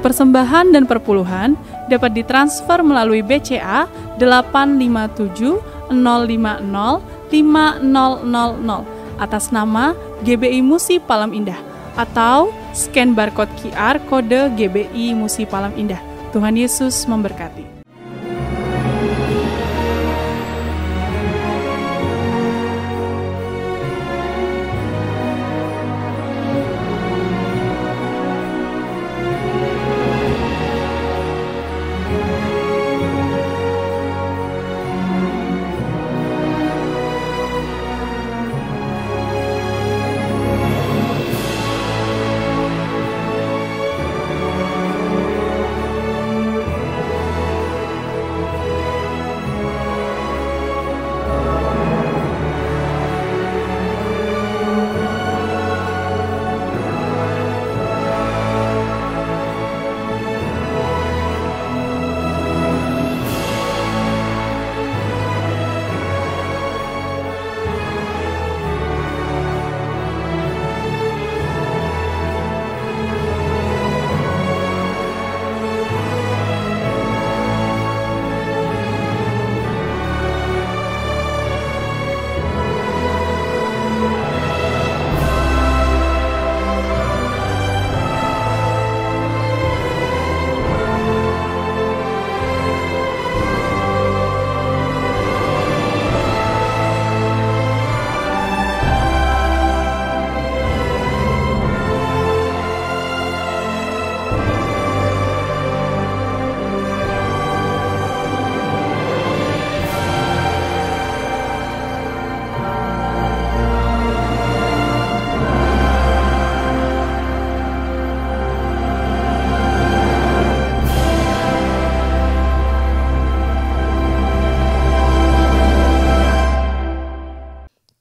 Persembahan dan perpuluhan dapat ditransfer melalui BCA 857 050 5000 atas nama GBI Musi Palam Indah atau scan barcode QR kode GBI Musi Palam Indah. Tuhan Yesus memberkati.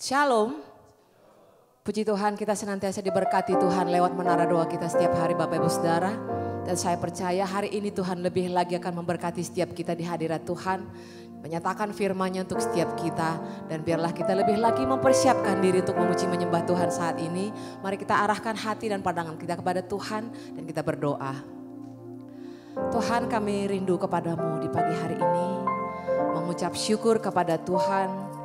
Shalom. Puji Tuhan, kita senantiasa diberkati Tuhan lewat menara doa kita setiap hari Bapak Ibu Saudara. Dan saya percaya hari ini Tuhan lebih lagi akan memberkati setiap kita di hadirat Tuhan. Menyatakan firman-Nya untuk setiap kita. Dan biarlah kita lebih lagi mempersiapkan diri untuk memuji menyembah Tuhan saat ini. Mari kita arahkan hati dan pandangan kita kepada Tuhan dan kita berdoa. Tuhan, kami rindu kepadamu di pagi hari ini. Mengucap syukur kepada Tuhan.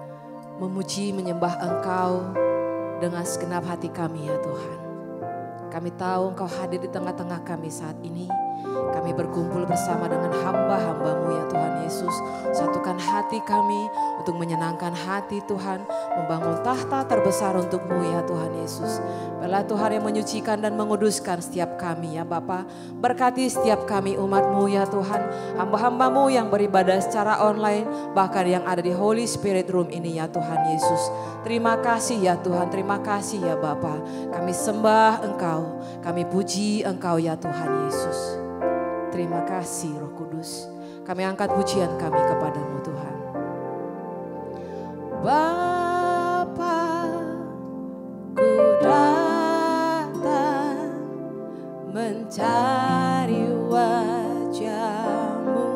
Memuji menyembah Engkau dengan segenap hati kami ya Tuhan. Kami tahu Engkau hadir di tengah-tengah kami saat ini. Kami berkumpul bersama dengan hamba-hamba-Mu ya Tuhan Yesus. Satukan hati kami untuk menyenangkan hati Tuhan. Membangun tahta terbesar untuk-Mu ya Tuhan Yesus. Biarlah Tuhan yang menyucikan dan menguduskan setiap kami ya Bapa. Berkati setiap kami umat-Mu ya Tuhan. Hamba-hamba-Mu yang beribadah secara online. Bahkan yang ada di Holy Spirit Room ini ya Tuhan Yesus. Terima kasih ya Tuhan, terima kasih ya Bapa. Kami sembah Engkau, kami puji Engkau ya Tuhan Yesus. Terima kasih Roh Kudus. Kami angkat pujian kami kepadamu Tuhan. Bapa, ku datang mencari wajah-Mu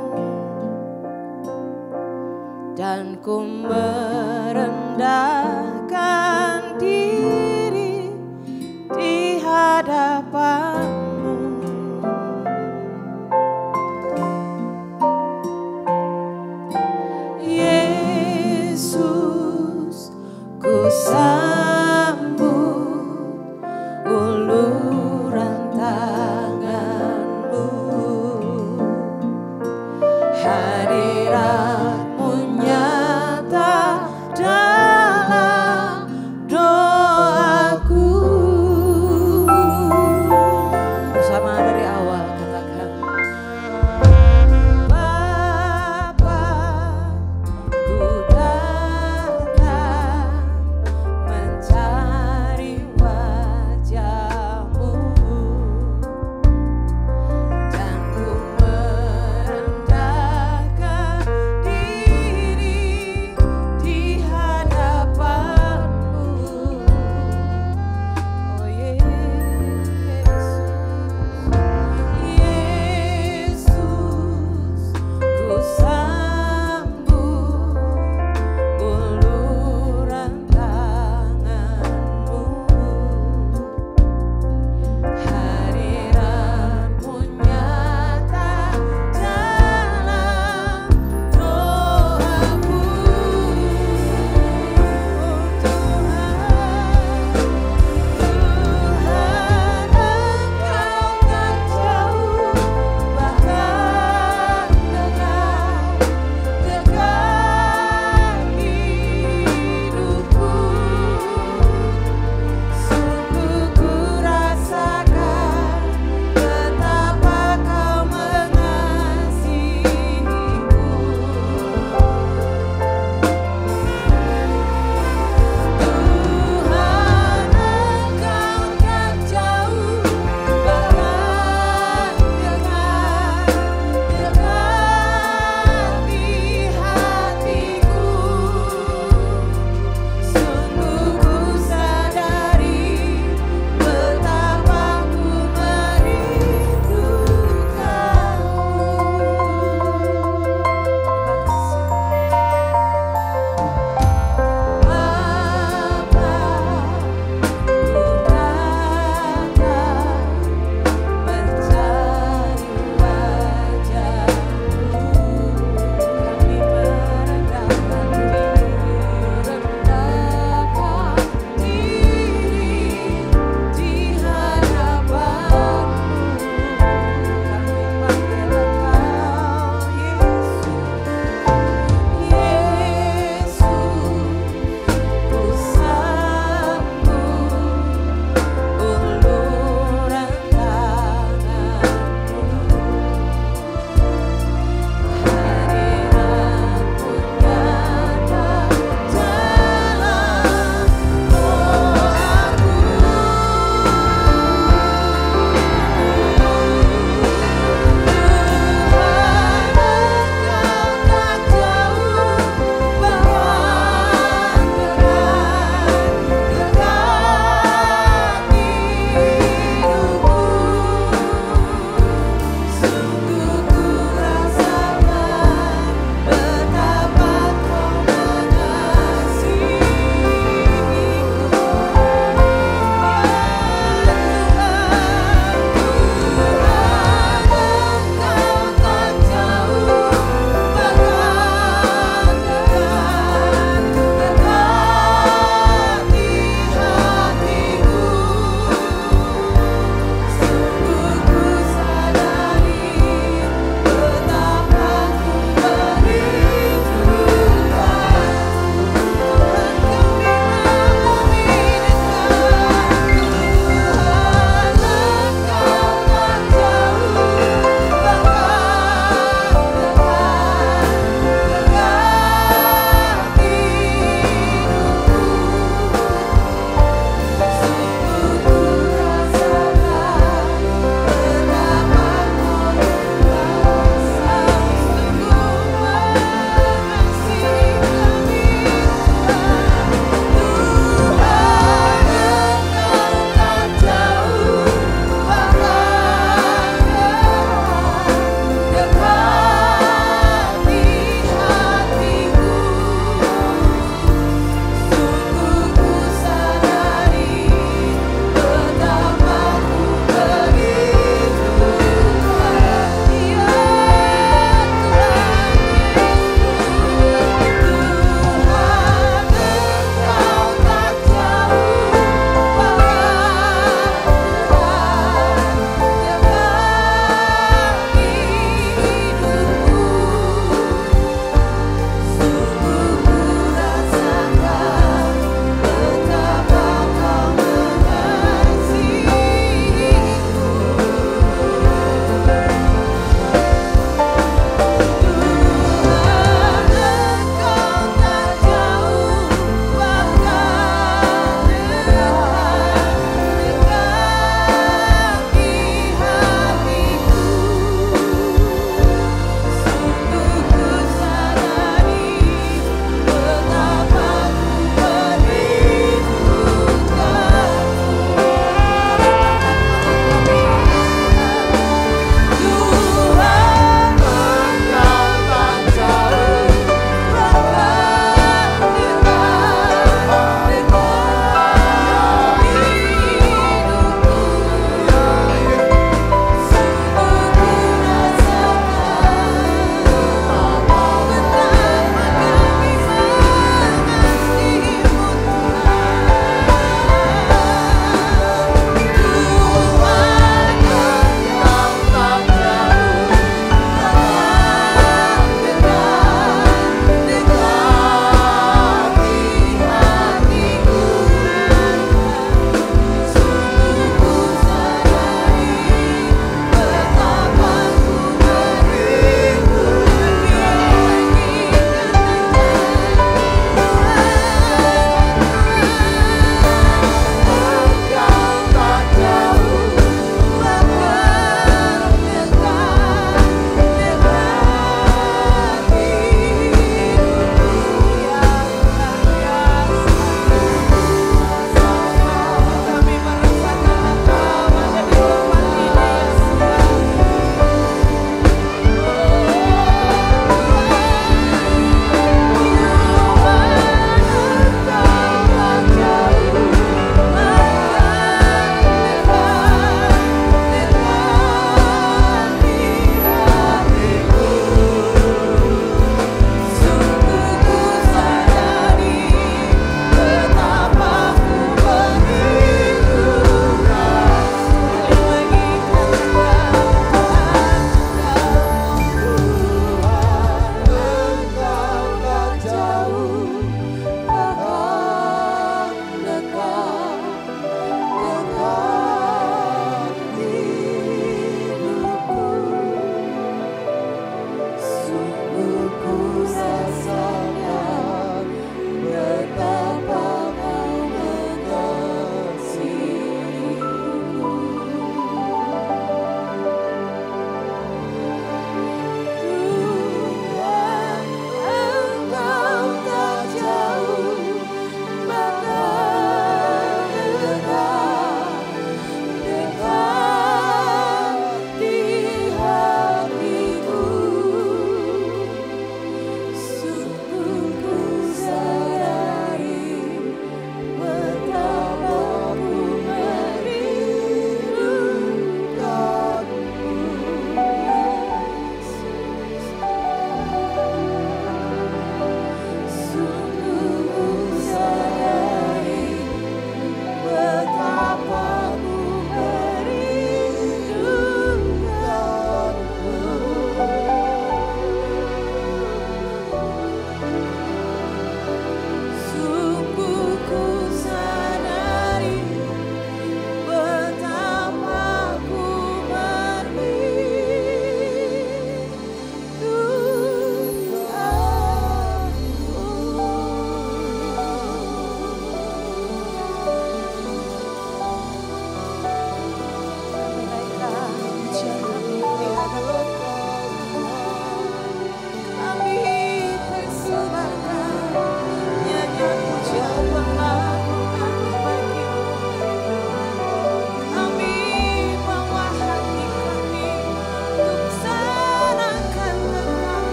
dan ku merendahkan diri di hadapan-Mu. Yesus, ku sambut uluran tangan-Mu. Hadirat-Mu nyata dalam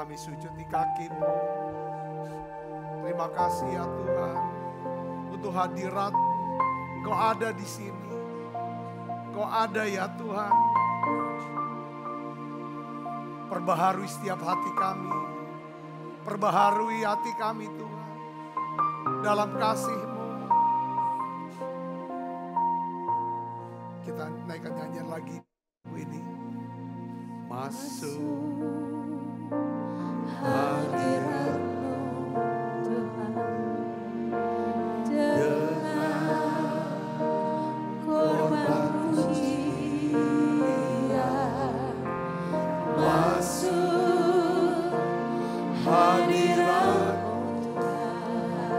Kami sujud di kaki-Mu. Terima kasih ya Tuhan untuk hadirat. Engkau ada di sini. Engkau ada ya Tuhan. Perbaharui setiap hati kami. Perbaharui hati kami Tuhan. Dalam kasih-Mu. Kita naikkan nyanyian lagi ini. Masuk hadirat-Mu Tuhan, dengan korban pujian. Masuk hadirat-Mu Tuhan,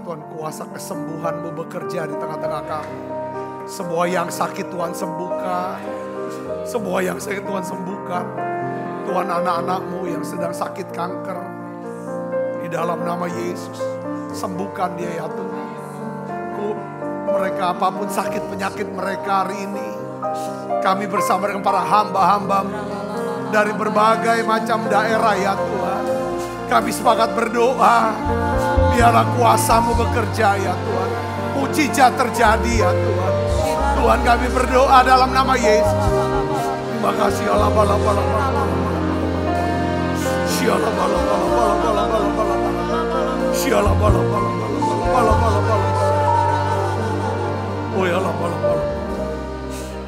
berhiaskan kuasa kesembuhan-Mu bekerja di tengah-tengah kami. Semua yang sakit Tuhan sembuhkan. Semua yang sakit Tuhan sembuhkan. Tuhan, anak-anak-Mu yang sedang sakit kanker, di dalam nama Yesus, sembuhkan dia ya Tuhan. Mereka apapun sakit penyakit mereka hari ini, kami bersama dengan para hamba-hamba-Mu dari berbagai macam daerah ya Tuhan. Kami sepakat berdoa, biarlah kuasa-Mu bekerja ya Tuhan. Mujizat terjadi ya Tuhan. Tuhan, kami berdoa dalam nama Yesus. Terima kasih Allah.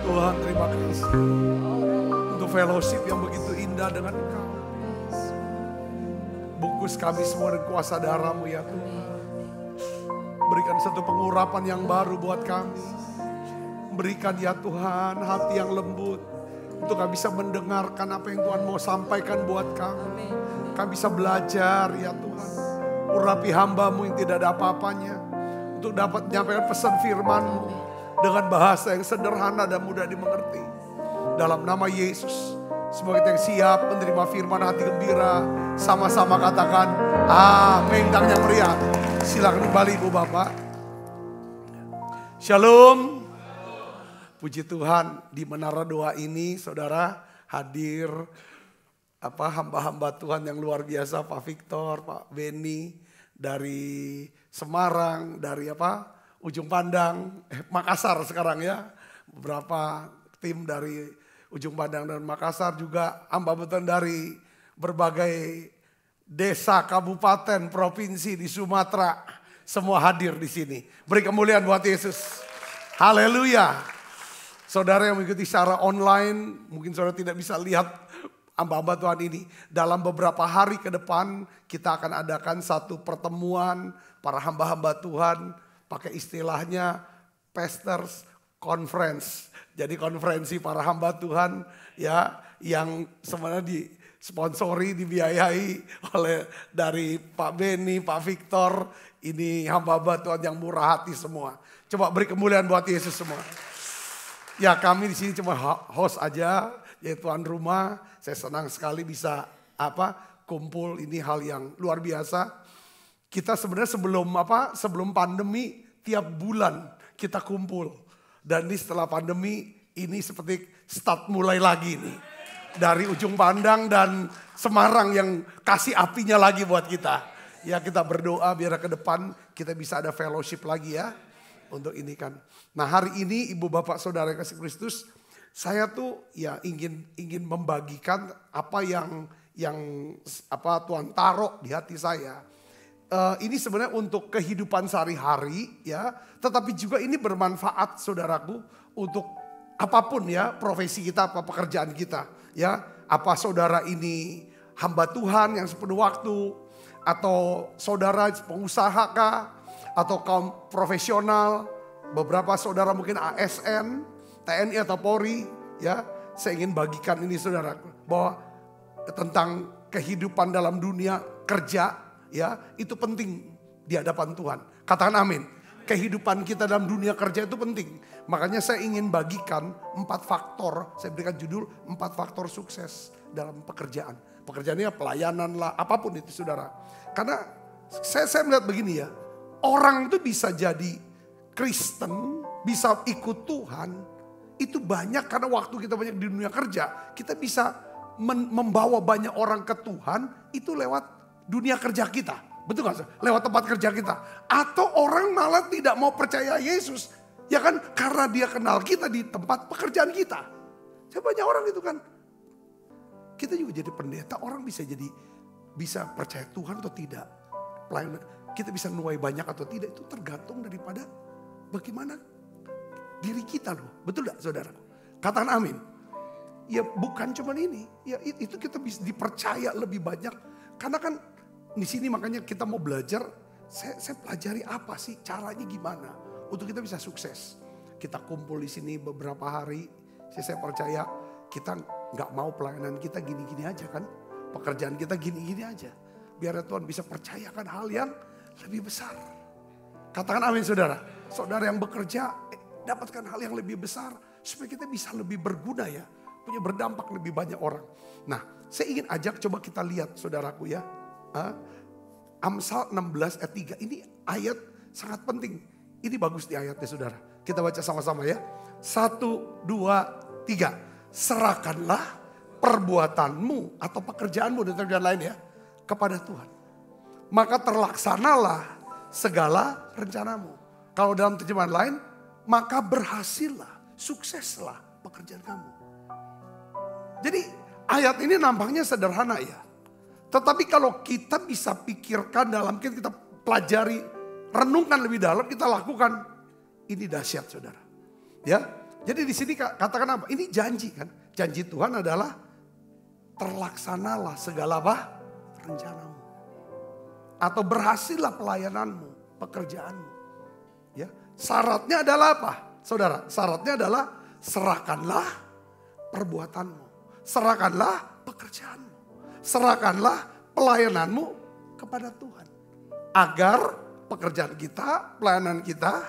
Tuhan, terima kasih untuk fellowship yang begitu indah dengan Engkau. Bungkus kami semua dengan kuasa darah-Mu ya Tuhan. Berikan satu pengurapan yang baru buat kami. Berikan ya Tuhan hati yang lembut, untuk kami bisa mendengarkan apa yang Tuhan mau sampaikan buat kami. Kami bisa belajar ya Tuhan. Urapi hamba-Mu yang tidak ada apa-apanya, untuk dapat menyampaikan pesan firman-Mu dengan bahasa yang sederhana dan mudah dimengerti. dalam nama Yesus. Semua kita yang siap menerima firman hati gembira, sama-sama katakan amin. Tangan yang meriah. Silakan kembali Ibu Bapak. Shalom. Puji Tuhan, di menara doa ini saudara hadir hamba-hamba Tuhan yang luar biasa, Pak Victor, Pak Benny dari Semarang, dari Ujung Pandang, Makassar sekarang ya. Beberapa tim dari Ujung Pandang dan Makassar, juga hamba Tuhan dari berbagai desa, kabupaten, provinsi di Sumatera. Semua hadir di sini. Beri kemuliaan buat Yesus. Haleluya. Saudara yang mengikuti secara online, mungkin saudara tidak bisa lihat hamba-hamba Tuhan ini. Dalam beberapa hari ke depan kita akan adakan satu pertemuan para hamba-hamba Tuhan. Pakai istilahnya Pastors Conference. Jadi konferensi para hamba Tuhan ya, yang sebenarnya disponsori, dibiayai oleh dari Pak Benny, Pak Victor. Ini hamba-hamba Tuhan yang murah hati semua. Coba beri kemuliaan buat Yesus semua. Ya, kami di sini cuma host aja, ya tuan rumah. Saya senang sekali bisa kumpul, ini hal yang luar biasa. Kita sebenarnya sebelum pandemi tiap bulan kita kumpul. Dan ini setelah pandemi ini seperti start mulai lagi nih. Dari Ujung Pandang dan Semarang yang kasih apinya lagi buat kita. Ya, kita berdoa biar ke depan kita bisa ada fellowship lagi ya. Untuk ini kan. Nah, hari ini Ibu Bapak Saudara kasih Kristus, saya tuh ya ingin membagikan apa yang Tuhan taruh di hati saya. Ini sebenarnya untuk kehidupan sehari-hari ya, tetapi juga ini bermanfaat saudaraku untuk apapun ya, profesi kita, apa pekerjaan kita ya. Apa saudara ini hamba Tuhan yang sepenuh waktu, atau saudara pengusaha kah, atau kaum profesional, beberapa saudara mungkin ASN, TNI atau Polri ya. Saya ingin bagikan ini saudaraku, bahwa tentang kehidupan dalam dunia kerja ya, itu penting di hadapan Tuhan. Katakan amin. Kehidupan kita dalam dunia kerja itu penting. Makanya saya ingin bagikan 4 faktor. Saya berikan judul 4 faktor sukses dalam pekerjaan. Pekerjaannya pelayanan lah, apapun itu saudara. Karena saya melihat begini ya. Orang itu bisa jadi Kristen, bisa ikut Tuhan. Itu banyak karena waktu kita banyak di dunia kerja. Kita bisa membawa banyak orang ke Tuhan itu lewat dunia kerja kita, betul gak? Lewat tempat kerja kita. Atau orang malah tidak mau percaya Yesus, ya kan? Karena dia kenal kita di tempat pekerjaan kita. Saya banyak orang itu kan. Kita juga jadi pendeta, orang bisa percaya Tuhan atau tidak. Kita bisa nuai banyak atau tidak, itu tergantung daripada bagaimana diri kita loh. Betul gak saudara? Katakan amin. Ya bukan cuma ini, ya itu kita bisa dipercaya lebih banyak. Karena kan di sini makanya kita mau belajar, saya pelajari apa sih, caranya gimana untuk kita bisa sukses. Kita kumpul di sini beberapa hari, saya percaya kita nggak mau pelayanan kita gini-gini aja kan, pekerjaan kita gini-gini aja. Biar Tuhan bisa percayakan hal yang lebih besar. Katakan amin saudara. Saudara yang bekerja dapatkan hal yang lebih besar supaya kita bisa lebih berguna ya, punya berdampak lebih banyak orang. Nah, saya ingin ajak coba kita lihat saudaraku ya. Amsal 16 ayat 3 ini ayat sangat penting. Ini bagus di ayatnya saudara. Kita baca sama-sama ya. 1, 2, 3. Serahkanlah perbuatanmu atau pekerjaanmu dan pekerjaan lain ya kepada Tuhan. Maka terlaksanalah segala rencanamu. Kalau dalam terjemahan lain, maka berhasillah, sukseslah pekerjaan kamu. Jadi ayat ini nampaknya sederhana ya. Tetapi kalau kita bisa pikirkan dalam, kita pelajari, renungkan lebih dalam, kita lakukan, ini dahsyat saudara. Ya, jadi di sini katakan apa? Ini janji kan? Janji Tuhan adalah terlaksanalah segala rencanamu. Atau berhasillah pelayananmu, pekerjaanmu. Ya, syaratnya adalah apa? Saudara, syaratnya adalah serahkanlah perbuatanmu. Serahkanlah pekerjaanmu. Serahkanlah pelayananmu kepada Tuhan. Agar pekerjaan kita, pelayanan kita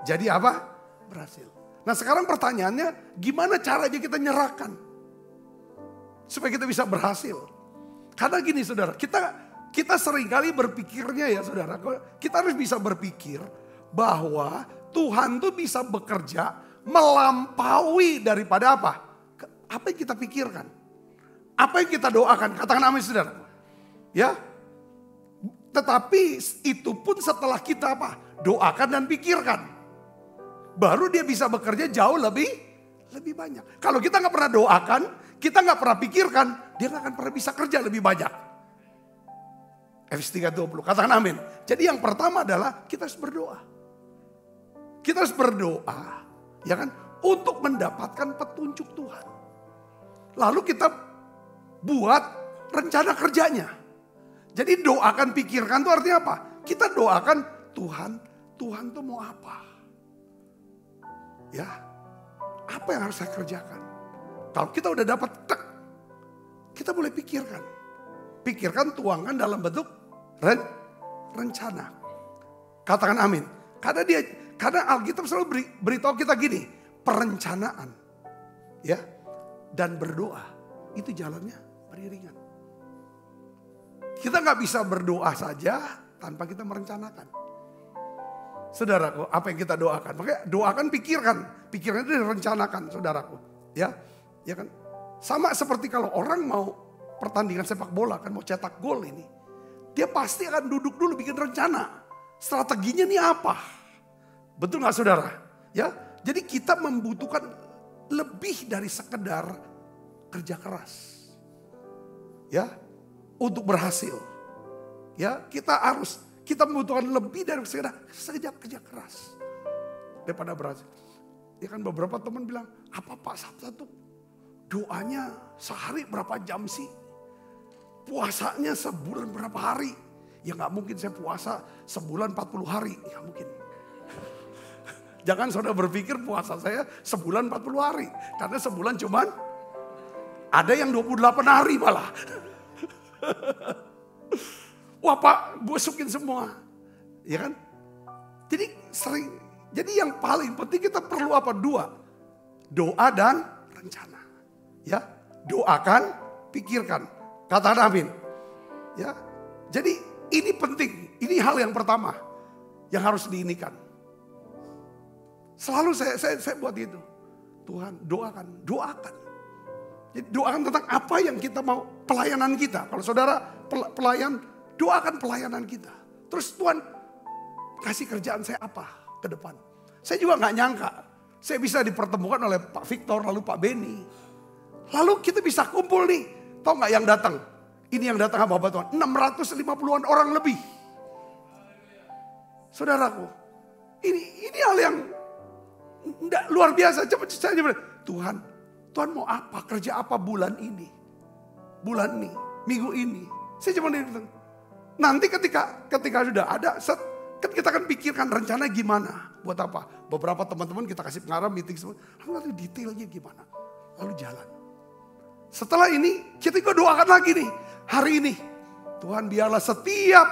jadi apa? Berhasil. Nah sekarang pertanyaannya, gimana caranya kita nyerahkan? Supaya kita bisa berhasil. Karena gini saudara, kita seringkali berpikirnya ya saudara, kita harus bisa berpikir bahwa Tuhan tuh bisa bekerja melampaui daripada apa? Apa yang kita pikirkan? Apa yang kita doakan? Katakan amin saudara. Ya. Tetapi itu pun setelah kita apa? Doakan dan pikirkan. Baru dia bisa bekerja jauh lebih banyak. Kalau kita nggak pernah doakan, kita nggak pernah pikirkan, dia nggak akan pernah bisa kerja lebih banyak. Efesus 3:20, katakan amin. Jadi yang pertama adalah kita harus berdoa. Kita harus berdoa, ya kan, untuk mendapatkan petunjuk Tuhan. Lalu kita buat rencana kerjanya. Jadi doakan, pikirkan itu artinya apa? Kita doakan Tuhan tuh mau apa? Ya, apa yang harus saya kerjakan? Kalau kita udah dapat kita boleh pikirkan. Pikirkan, tuangkan dalam bentuk rencana. Katakan amin. Karena Alkitab selalu beritahu kita gini, perencanaan, ya, dan berdoa itu jalannya beriringan. Kita nggak bisa berdoa saja tanpa kita merencanakan. Saudaraku, apa yang kita doakan? Makanya doakan, pikirkan itu direncanakan, saudaraku, ya kan? Sama seperti kalau orang mau pertandingan sepak bola kan, mau cetak gol ini, dia pasti akan duduk dulu bikin rencana, strateginya nih apa? Betul nggak saudara? Ya, jadi kita membutuhkan lebih dari sekedar kerja keras, ya, untuk berhasil. Ya, kita membutuhkan lebih dari sekedar kerja keras daripada berhasil. Ya kan beberapa teman bilang, apa Pak Sabta tuh doanya sehari berapa jam sih? Puasanya sebulan berapa hari? Ya nggak mungkin saya puasa sebulan 40 hari, nggak mungkin. Jangan saudara berpikir puasa saya sebulan 40 hari. Karena sebulan cuman ada yang 28 hari malah. Wah Pak, busukin semua. Ya kan? Jadi yang paling penting kita perlu apa? Doa dan rencana. Ya, doakan, pikirkan. Katakan amin. Ya. Jadi ini penting. Ini hal yang pertama yang harus diinikan. Selalu saya buat itu. Tuhan, doakan. Jadi doakan tentang apa yang kita mau, pelayanan kita. Kalau saudara pelayan, doakan pelayanan kita. Terus Tuhan kasih kerjaan saya apa ke depan. Saya juga gak nyangka saya bisa dipertemukan oleh Pak Victor lalu Pak Benny. Lalu kita bisa kumpul nih. Tahu gak yang datang? Ini yang datang apa Tuhan? 650-an orang lebih. Saudaraku, ini hal yang luar biasa. Saya bilang, Tuhan mau apa? Kerja apa bulan ini? Bulan ini, minggu ini. Saya cuma bilang, nanti ketika sudah ada, kan kita akan pikirkan rencana gimana. Buat apa? Beberapa teman-teman kita kasih pengarah, meeting semua. Lalu nanti detailnya gimana. Lalu jalan. Setelah ini kita juga doakan lagi nih. Hari ini Tuhan biarlah setiap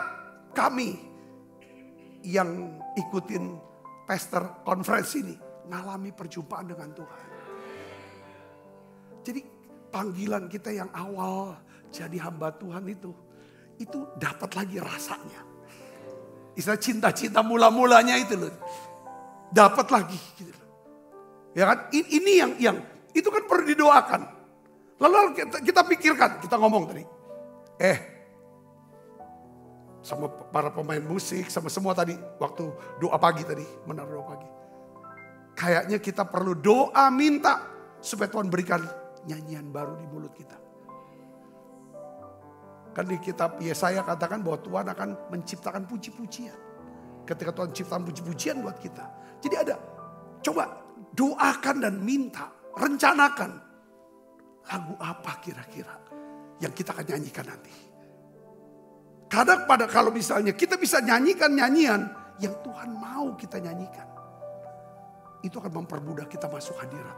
kami yang ikutin pastor conference ini ngalami perjumpaan dengan Tuhan. Jadi panggilan kita yang awal jadi hamba Tuhan itu dapat lagi rasanya. Istilah cinta-cinta mula-mulanya itu loh. Dapat lagi gitu loh. Ya kan? Ini yang itu kan perlu didoakan. Lalu kita pikirkan, kita ngomong tadi. Sama para pemain musik, sama semua tadi waktu doa pagi tadi, menara doa pagi. Kayaknya kita perlu doa minta supaya Tuhan berikan nyanyian baru di mulut kita. Kan di kitab Yesaya katakan bahwa Tuhan akan menciptakan puji-pujian. Ketika Tuhan ciptakan puji-pujian buat kita. Jadi coba doakan dan minta, rencanakan. Lagu apa kira-kira yang kita akan nyanyikan nanti. Kadang kalau misalnya kita bisa nyanyikan nyanyian yang Tuhan mau kita nyanyikan. Itu akan mempermudah kita masuk hadirat.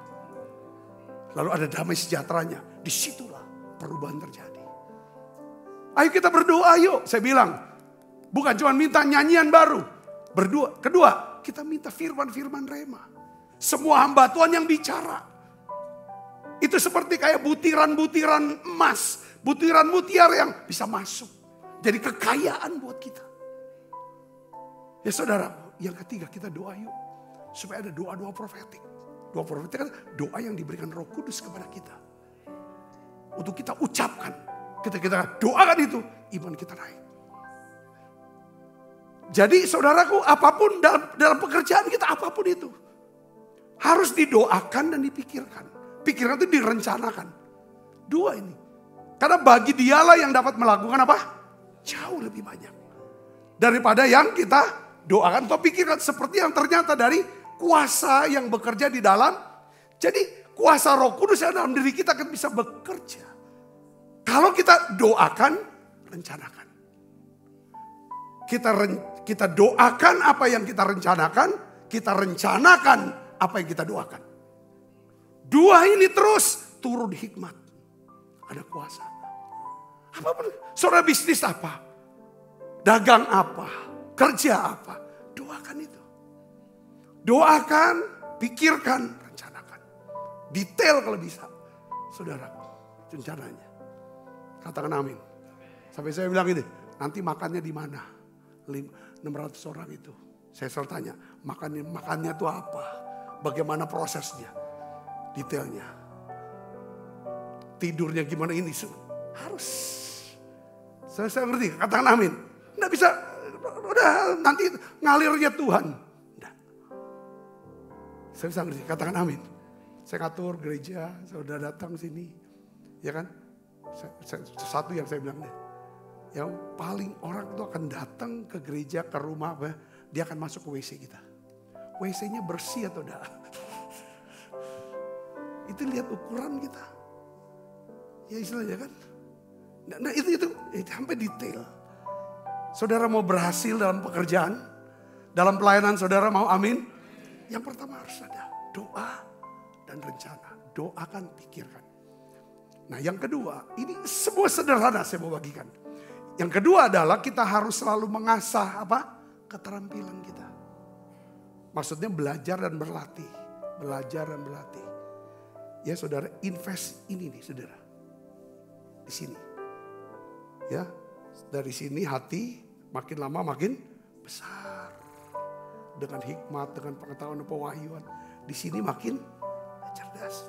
Lalu ada damai sejahteranya. Disitulah perubahan terjadi. Ayo kita berdoa yuk. Saya bilang, bukan cuma minta nyanyian baru. Kedua, kita minta firman-firman rema. Semua hamba Tuhan yang bicara. Itu seperti kayak butiran-butiran emas, butiran mutiara yang bisa masuk. Jadi kekayaan buat kita. Ya saudara, yang ketiga kita doa yuk. Supaya ada doa-doa profetik. Doa profetik kan doa yang diberikan Roh Kudus kepada kita. Untuk kita ucapkan. Kita doakan itu, iman kita naik. Jadi saudaraku, apapun dalam pekerjaan kita, apapun itu. Harus didoakan dan dipikirkan. Pikiran itu direncanakan. Dua ini. Karena bagi dialah yang dapat melakukan apa? Jauh lebih banyak. Daripada yang kita doakan atau pikirkan. Seperti yang ternyata dari kuasa yang bekerja di dalam. Jadi kuasa Roh Kudus yang dalam diri kita akan bisa bekerja. Kalau kita doakan, rencanakan. Kita doakan apa yang kita rencanakan. Kita rencanakan apa yang kita doakan. Dua ini terus turun hikmat. Ada kuasa. Apapun. Saudara bisnis apa? Dagang apa? Kerja apa? Doakan itu. Doakan, pikirkan, rencanakan. Detail kalau bisa. Saudara, rencananya. Katakan amin. Sampai saya bilang ini, nanti makannya di mana? 600 orang itu. Saya selalu tanya, makannya itu apa? Bagaimana prosesnya? Detailnya. Tidurnya gimana ini? Harus. Saya ngerti, katakan amin. Nggak bisa, udah nanti ngalirnya Tuhan. Nggak. Saya bisa ngerti, katakan amin. Saya ngatur gereja, saya udah datang sini. Ya kan? Satu yang saya bilang deh. Yang paling orang itu akan datang ke gereja, ke rumah. Dia akan masuk ke WC kita. WC-nya bersih atau enggak? Itu lihat ukuran kita. Ya istilahnya kan. Nah itu sampai detail. Saudara mau berhasil dalam pekerjaan. Dalam pelayanan saudara mau amin. Yang pertama harus ada doa dan rencana. Doakan, pikirkan. Nah yang kedua, ini semua sederhana saya mau bagikan. Yang kedua adalah kita harus selalu mengasah apa? Keterampilan kita. Maksudnya belajar dan berlatih. Belajar dan berlatih. Ya saudara, invest ini nih saudara. Di sini. Ya, dari sini hati makin lama makin besar. Dengan hikmat, dengan pengetahuan dan pewahyuan. Di sini makin cerdas.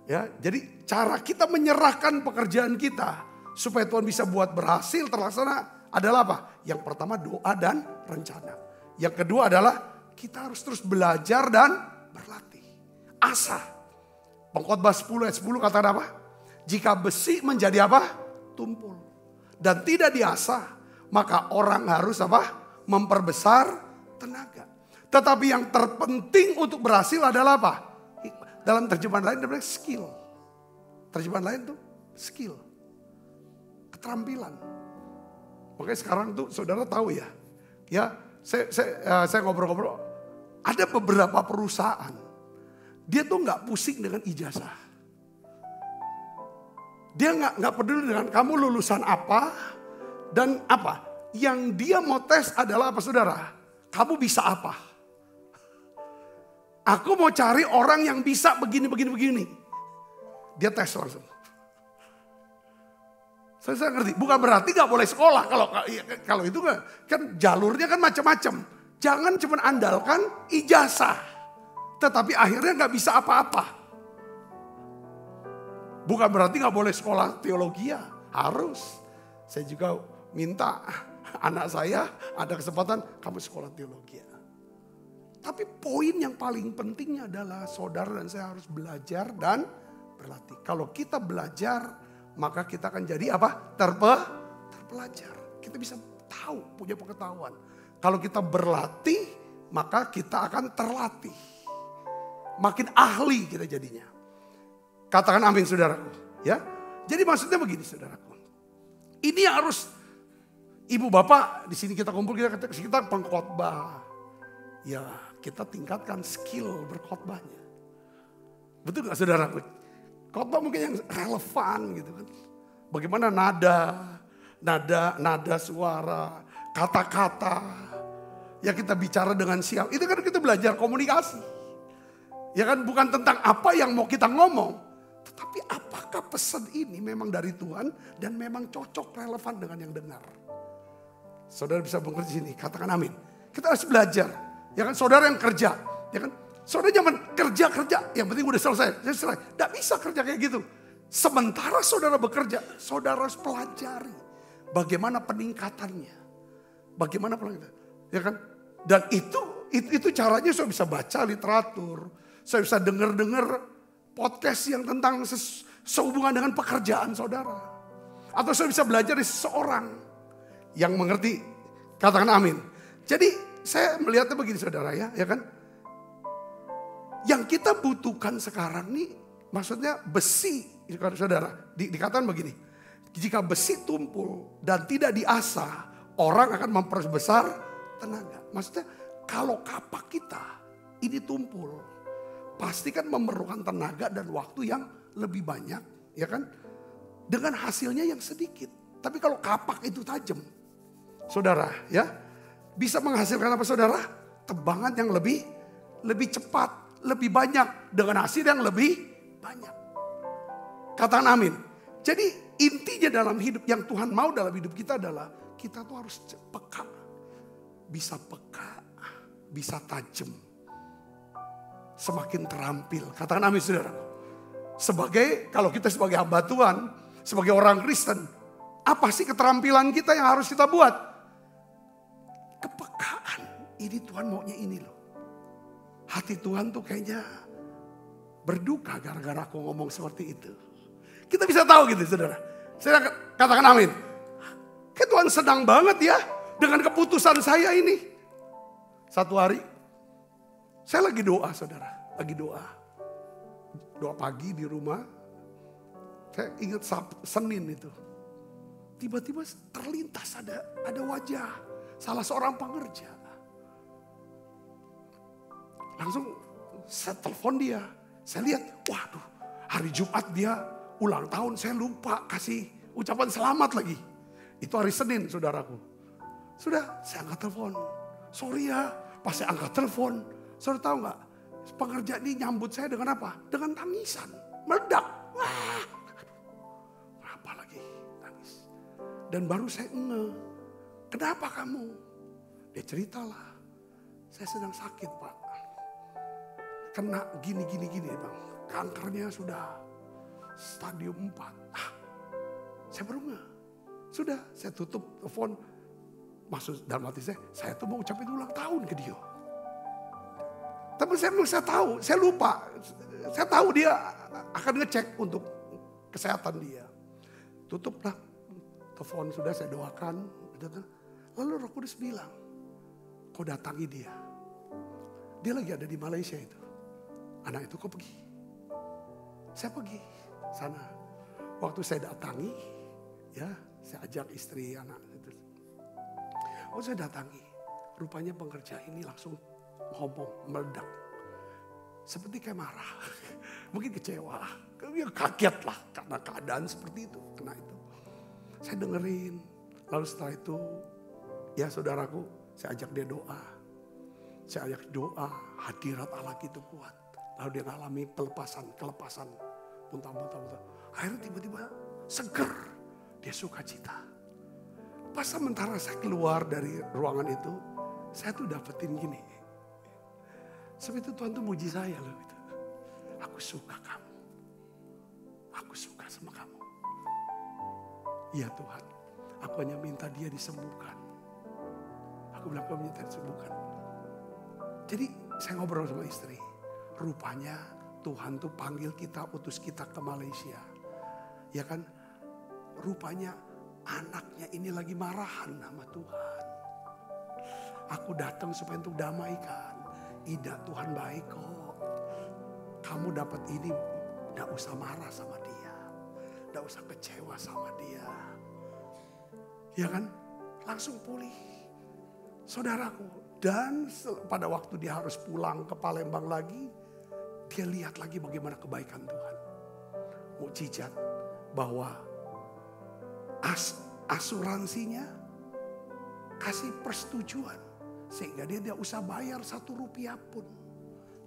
Ya, jadi cara kita menyerahkan pekerjaan kita supaya Tuhan bisa buat berhasil terlaksana adalah apa? Yang pertama doa dan rencana. Yang kedua adalah kita harus terus belajar dan berlatih. Asah. Pengkhotbah 10 ayat 10 kata apa? Jika besi menjadi apa? Tumpul. Dan tidak diasah, maka orang harus apa? Memperbesar tenaga. Tetapi yang terpenting untuk berhasil adalah apa? Dalam terjemahan lain adalah skill. Terjemahan lain tuh skill. Keterampilan. Makanya sekarang tuh saudara tahu ya. Ya, saya ngobrol-ngobrol. Ada beberapa perusahaan. Dia tuh nggak pusing dengan ijazah. Dia nggak peduli dengan kamu lulusan apa dan apa. Yang dia mau tes adalah apa saudara? Kamu bisa apa? Aku mau cari orang yang bisa begini. Dia tes langsung. Saya ngerti, bukan berarti gak boleh sekolah. Kalau itu kan jalurnya kan macam-macam. Jangan cuma andalkan ijazah. Tetapi akhirnya gak bisa apa-apa. Bukan berarti gak boleh sekolah teologi ya. Harus. Saya juga minta anak saya ada kesempatan kamu sekolah teologi ya. Tapi poin yang paling pentingnya adalah saudara dan saya harus belajar dan berlatih. Kalau kita belajar, maka kita akan jadi apa? Terpelajar. Kita bisa tahu, punya pengetahuan. Kalau kita berlatih, maka kita akan terlatih. Makin ahli kita jadinya. Katakan amin saudaraku. Ya, jadi maksudnya begini saudaraku. Ini harus ibu bapak di sini kita kumpul kita pengkhotbah. Ya, kita tingkatkan skill berkhotbahnya. Betul gak saudara? Khotbah mungkin yang relevan gitu kan. Bagaimana nada suara, kata-kata. Ya kita bicara dengan siap. Itu kan kita belajar komunikasi. Ya kan bukan tentang apa yang mau kita ngomong. Tetapi apakah pesan ini memang dari Tuhan dan memang cocok relevan dengan yang dengar. Saudara bisa mengerti sini, katakan amin. Kita harus belajar. Ya kan saudara yang kerja. Ya kan saudara jangan kerja. Yang penting udah selesai. Tidak bisa kerja kayak gitu. Sementara saudara bekerja, saudara harus pelajari bagaimana peningkatannya. Bagaimana peningkatan. Ya kan? Dan itu caranya saya bisa baca literatur. Saya bisa dengar podcast yang tentang sehubungan dengan pekerjaan saudara. Atau saya bisa belajar dari seseorang yang mengerti. Katakan amin. Jadi saya melihatnya begini saudara ya kan. Yang kita butuhkan sekarang nih maksudnya besi. Saudara dikatakan begini. Jika besi tumpul dan tidak diasah, orang akan memperbesar tenaga. Maksudnya kalau kapak kita ini tumpul, pasti kan memerlukan tenaga dan waktu yang lebih banyak, ya kan? Dengan hasilnya yang sedikit. Tapi kalau kapak itu tajam, saudara, ya bisa menghasilkan apa saudara? Tebangan yang lebih cepat, lebih banyak dengan hasil yang lebih banyak. Katakan amin. Jadi intinya dalam hidup yang Tuhan mau dalam hidup kita adalah kita tuh harus peka. Bisa peka, bisa tajam. Semakin terampil. Katakan amin saudara. Kalau kita sebagai hamba Tuhan, sebagai orang Kristen, apa sih keterampilan kita yang harus kita buat? Kepekaan. Ini Tuhan maunya ini loh. Hati Tuhan tuh kayaknya berduka gara-gara aku ngomong seperti itu. Kita bisa tahu gitu saudara. Saya katakan amin. Kayak Tuhan senang banget ya dengan keputusan saya ini. Satu hari saya lagi doa saudara. Lagi doa. Doa pagi di rumah. Saya ingat Senin itu. Tiba-tiba terlintas ada wajah salah seorang pengerja. Langsung saya telepon dia. Saya lihat, waduh hari Jumat dia ulang tahun, saya lupa kasih ucapan selamat lagi. Itu hari Senin saudaraku. Sudah saya angkat telepon. Sorry ya, pas saya angkat telepon. Saudara tahu gak? Pengerja ini nyambut saya dengan apa? Dengan tangisan. Meledak. Wah. Apa lagi? Tangis. Dan baru saya kenapa kamu? Dia ceritalah. Saya sedang sakit pak. Kena gini bang. Kankernya sudah stadium 4. Saya baru Sudah saya tutup telepon. Maksud dalam hati saya tuh mau ucapin ulang tahun ke dia. Tapi saya tahu, saya lupa. Saya tahu dia akan ngecek untuk kesehatan dia. Tutuplah telepon, sudah saya doakan. Lalu Roh Kudus bilang, kau datangi dia. Dia lagi ada di Malaysia itu. Anak itu kau pergi. Saya pergi sana. Waktu saya datangi, ya saya ajak istri anak itu. Oh saya datangi, rupanya pengerja ini langsung ngomong, meledak. Seperti kayak marah, mungkin kecewa, kaget lah karena keadaan seperti itu, kena itu. Saya dengerin, lalu setelah itu, ya saudaraku, saya ajak dia doa. Saya ajak doa, hadirat Allah itu kuat. Lalu dia mengalami kelepasan, muntah-muntah. Akhirnya tiba-tiba seger, dia sukacita. Pas sementara saya keluar dari ruangan itu, saya tuh dapetin gini. Sebab itu Tuhan tuh muji saya loh. Gitu. Aku suka kamu. Aku suka sama kamu. Iya Tuhan, aku hanya minta dia disembuhkan. Aku bilang aku minta disembuhkan. Jadi saya ngobrol sama istri. Rupanya Tuhan tuh panggil kita, utus kita ke Malaysia. Ya kan, rupanya anaknya ini lagi marahan sama Tuhan. Aku datang supaya untuk damaikan. Ida, Tuhan baik kok. Kamu dapat ini, gak usah marah sama dia. Gak usah kecewa sama dia. Ya kan? Langsung pulih. Saudaraku. Dan pada waktu dia harus pulang ke Palembang lagi. Dia lihat lagi bagaimana kebaikan Tuhan. Mukjizat bahwa asuransinya kasih persetujuan. Sehingga dia tidak usah bayar 1 rupiah pun.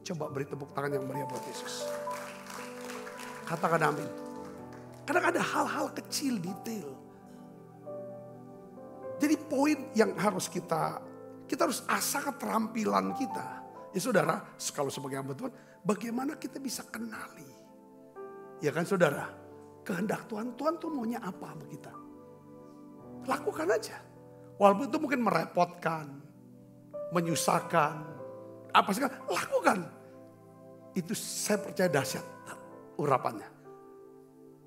Coba beri tepuk tangan yang meriah buat Yesus. Katakan amin. Kadang ada hal-hal kecil detail. Jadi poin yang harus kita harus asah keterampilan kita. Ya saudara, kalau sebagai hamba Tuhan, bagaimana kita bisa kenali. Ya kan saudara, kehendak Tuhan tuh maunya apa sama kita. Lakukan aja. Walaupun itu mungkin merepotkan, menyusahkan, apa sih, lakukan. Itu saya percaya dahsyat urapannya.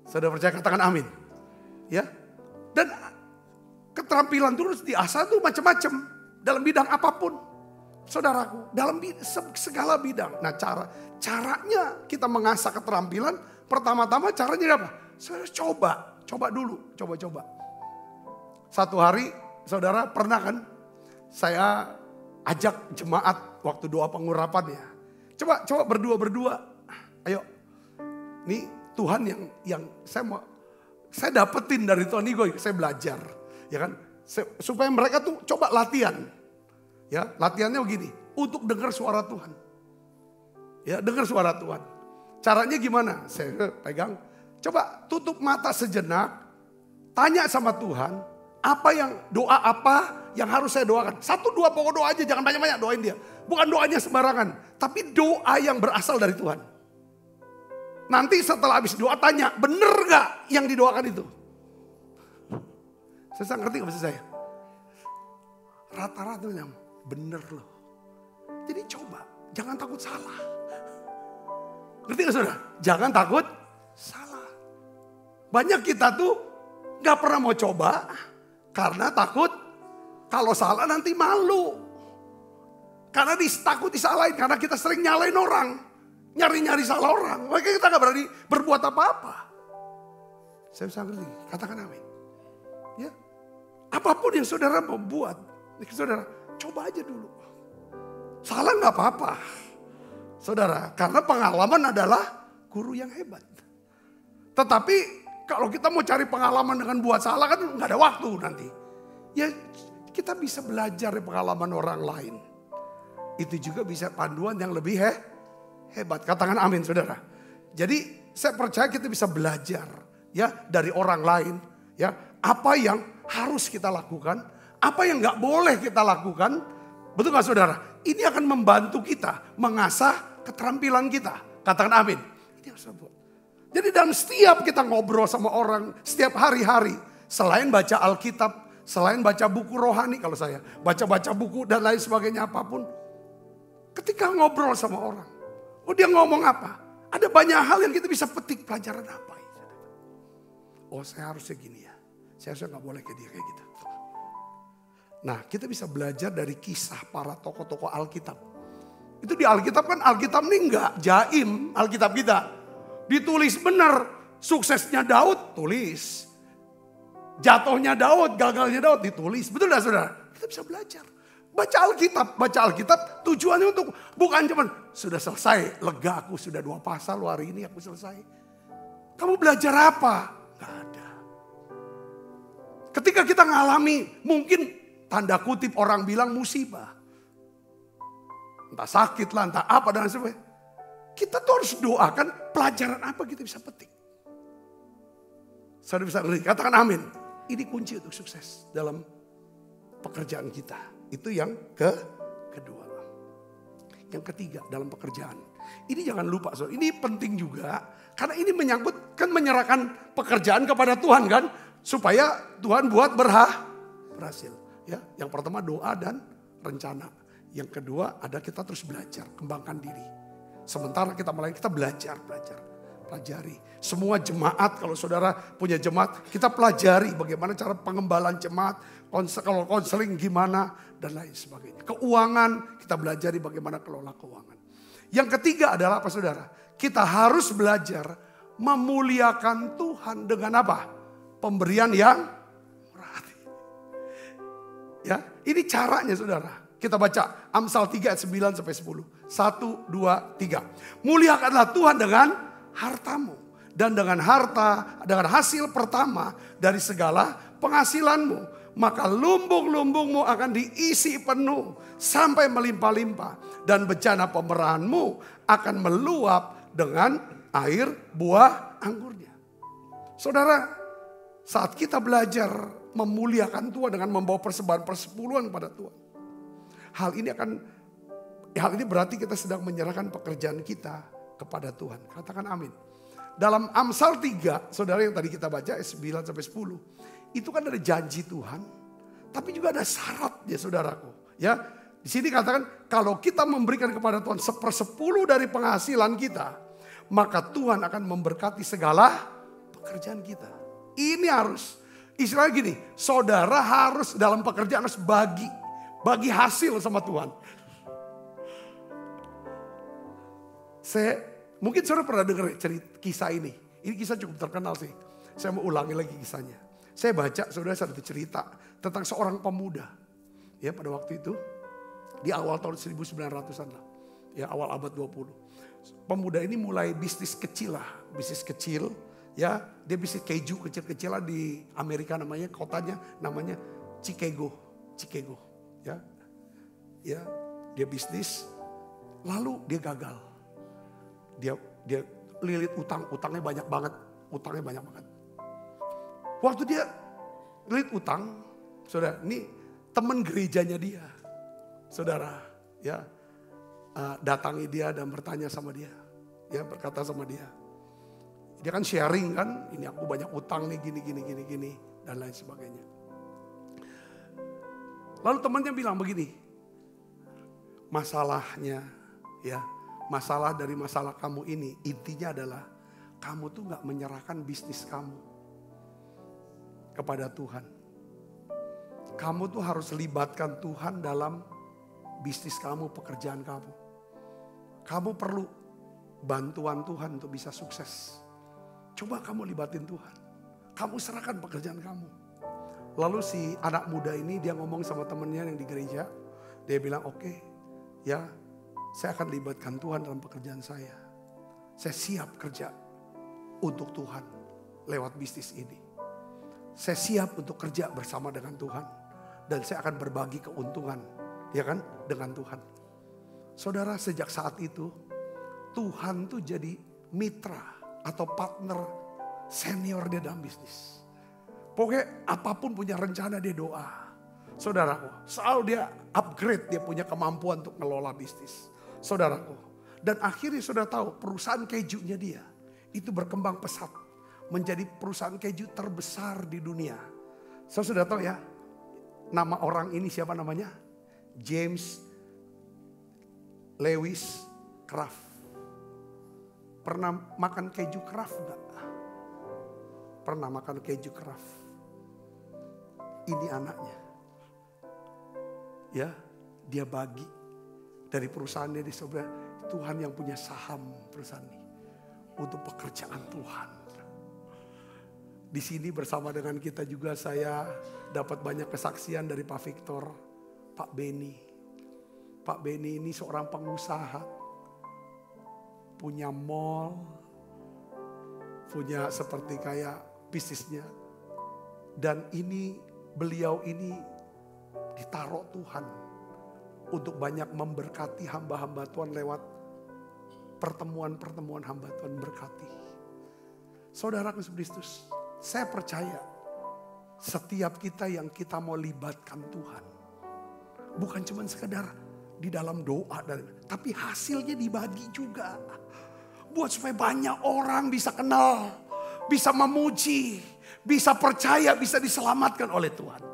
Saudara percaya, katakan amin. Ya. Dan keterampilan terus diasah tuh macam-macam dalam bidang apapun. Saudaraku, dalam segala bidang. Nah, caranya kita mengasah keterampilan, pertama-tama caranya apa? Saudara coba dulu, coba. Satu hari, saudara pernah kan, saya ajak jemaat waktu doa pengurapan ya. Coba berdua. Ayo, nih Tuhan yang saya dapetin dari Tuhan ini, saya belajar, ya kan, supaya mereka tuh coba latihan. Ya, latihannya begini, untuk dengar suara Tuhan. Ya, dengar suara Tuhan. Caranya gimana? Saya pegang, coba tutup mata sejenak, tanya sama Tuhan, doa apa yang harus saya doakan. 1, 2 pokok doa aja, jangan banyak-banyak doain dia. Bukan doanya sembarangan, tapi doa yang berasal dari Tuhan. Nanti setelah habis doa tanya, bener gak yang didoakan itu? Saya ngerti gak maksud saya? Rata-rata bener loh. Jadi coba, jangan takut salah. Ngerti gak saudara? Jangan takut salah. Banyak kita tuh gak pernah mau coba karena takut kalau salah nanti malu. Karena takut disalahin, karena kita sering nyalain orang. Nyari-nyari salah orang. Makanya kita gak berani berbuat apa-apa. Saya bisa ngerti, katakan amin. Ya, apapun yang saudara mau buat, saudara coba aja dulu. Salah gak apa-apa. Saudara, karena pengalaman adalah guru yang hebat. Tetapi kalau kita mau cari pengalaman dengan buat salah kan gak ada waktu nanti. Ya kita bisa belajar dari pengalaman orang lain. Itu juga bisa panduan yang lebih hebat. Katakan amin saudara. Jadi saya percaya kita bisa belajar ya dari orang lain. Ya, apa yang harus kita lakukan, apa yang gak boleh kita lakukan. Betul gak saudara? Ini akan membantu kita mengasah keterampilan kita. Katakan amin. Ini harus buat. Jadi dalam setiap kita ngobrol sama orang, setiap hari-hari, selain baca Alkitab, selain baca buku rohani, kalau saya baca buku dan lain sebagainya apapun, ketika ngobrol sama orang, dia ngomong apa? Ada banyak hal yang kita bisa petik pelajaran apa. Oh saya harusnya gini ya, saya harusnya gak boleh kayak dia kayak gitu. Nah kita bisa belajar dari kisah para tokoh-tokoh Alkitab. Itu di Alkitab kan, Alkitab ini enggak jaim Alkitab kita. Ditulis benar, suksesnya Daud tulis. Jatuhnya Daud, gagalnya Daud ditulis. Betul gak saudara? Kita bisa belajar. Baca Alkitab tujuannya untuk bukan cuma sudah selesai, lega aku sudah 2 pasal hari ini aku selesai. Kamu belajar apa? Gak ada. Ketika kita ngalami mungkin tanda kutip orang bilang musibah. Entah sakit lah, entah apa dan sebagainya. Kita tuh harus doakan pelajaran apa kita bisa petik. Saudara bisa ngerti, katakan amin. Ini kunci untuk sukses dalam pekerjaan kita. Itu yang kedua. Yang ketiga dalam pekerjaan. Ini jangan lupa, saudara. Ini penting juga. Karena ini menyangkut, kan menyerahkan pekerjaan kepada Tuhan kan. Supaya Tuhan buat berhasil. Ya, yang pertama doa dan rencana. Yang kedua ada kita terus belajar, kembangkan diri. Sementara kita melayani, kita belajar. Pelajari. Semua jemaat, kalau saudara punya jemaat, kita pelajari bagaimana cara pengembalaan jemaat, kalau konseling gimana, dan lain sebagainya. Keuangan, kita belajari bagaimana kelola keuangan. Yang ketiga adalah apa saudara? Kita harus belajar memuliakan Tuhan dengan apa? Pemberian yang murah. Ya, ini caranya saudara. Kita baca Amsal 3 ayat 9 sampai 10. 1, 2, 3. Muliakanlah Tuhan dengan hartamu. Dan dengan harta, dengan hasil pertama dari segala penghasilanmu. maka lumbung-lumbungmu akan diisi penuh sampai melimpah-limpah. Dan bejana pemerahanmu akan meluap dengan air buah anggurnya. Saudara, saat kita belajar memuliakan Tuhan dengan membawa persembahan persepuluhan pada Tuhan, hal ini berarti kita sedang menyerahkan pekerjaan kita kepada Tuhan. Katakan amin. Dalam Amsal 3, saudara, yang tadi kita baca ayat 9 sampai 10, itu kan ada janji Tuhan, tapi juga ada syaratnya, saudaraku. Ya, di sini katakan kalau kita memberikan kepada Tuhan 1/10 dari penghasilan kita, maka Tuhan akan memberkati segala pekerjaan kita. Ini harus, istilahnya gini, saudara harus dalam pekerjaan harus bagi hasil sama Tuhan. Mungkin saudara pernah dengar cerita kisah ini. Ini kisah cukup terkenal sih. Saya mau ulangi lagi kisahnya. Saya baca, saudara, satu cerita tentang seorang pemuda. Ya, pada waktu itu di awal tahun 1900-an lah. Ya, awal abad 20. Pemuda ini mulai bisnis kecil lah. Bisnis kecil. Ya, dia bisnis keju kecil-kecilan di Amerika, namanya kotanya namanya Chicago. Ya. Ya, dia bisnis lalu dia gagal. Dia lilit utangnya banyak banget. Waktu dia lilit utang, saudara, ini teman gerejanya dia, saudara, ya, datangi dia dan bertanya sama dia, ya, berkata sama dia. Dia kan sharing kan, ini aku banyak utang nih, gini, dan lain sebagainya. Lalu temannya bilang begini, masalahnya, ya, masalah dari masalah kamu ini intinya adalah kamu tuh gak menyerahkan bisnis kamu kepada Tuhan. Kamu tuh harus libatkan Tuhan dalam bisnis kamu, pekerjaan kamu. Kamu perlu bantuan Tuhan untuk bisa sukses. Coba kamu libatin Tuhan. Kamu serahkan pekerjaan kamu. Lalu si anak muda ini dia ngomong sama temennya yang di gereja. Dia bilang, oke, ya, saya akan libatkan Tuhan dalam pekerjaan saya. Saya siap kerja untuk Tuhan lewat bisnis ini. Saya siap untuk kerja bersama dengan Tuhan. Dan saya akan berbagi keuntungan, ya kan, dengan Tuhan. Saudara, sejak saat itu Tuhan tuh jadi mitra atau partner senior dia dalam bisnis. Pokoknya apapun punya rencana dia doa. Saudaraku, selalu dia upgrade, dia punya kemampuan untuk ngelola bisnis. Saudaraku, dan akhirnya saudara tahu perusahaan kejunya dia itu berkembang pesat menjadi perusahaan keju terbesar di dunia. Saudara sudah tahu ya, nama orang ini siapa namanya? James Lewis Kraft. Pernah makan keju Kraft enggak? Pernah makan keju Kraft. Ini anaknya. Ya, dia bagi dari perusahaannya di sebelah, Tuhan yang punya saham perusahaan ini untuk pekerjaan Tuhan. Di sini bersama dengan kita juga saya dapat banyak kesaksian dari Pak Victor, Pak Beni. Pak Beni ini seorang pengusaha, punya mall, punya seperti kayak bisnisnya. Dan ini beliau ini ditaruh Tuhan untuk banyak memberkati hamba-hamba Tuhan lewat pertemuan-pertemuan hamba Tuhan berkati. Saudaraku Kristus, saya percaya setiap kita yang kita mau libatkan Tuhan, bukan cuma sekedar di dalam doa, tapi hasilnya dibagi juga. Buat supaya banyak orang bisa kenal, bisa memuji, bisa percaya, bisa diselamatkan oleh Tuhan.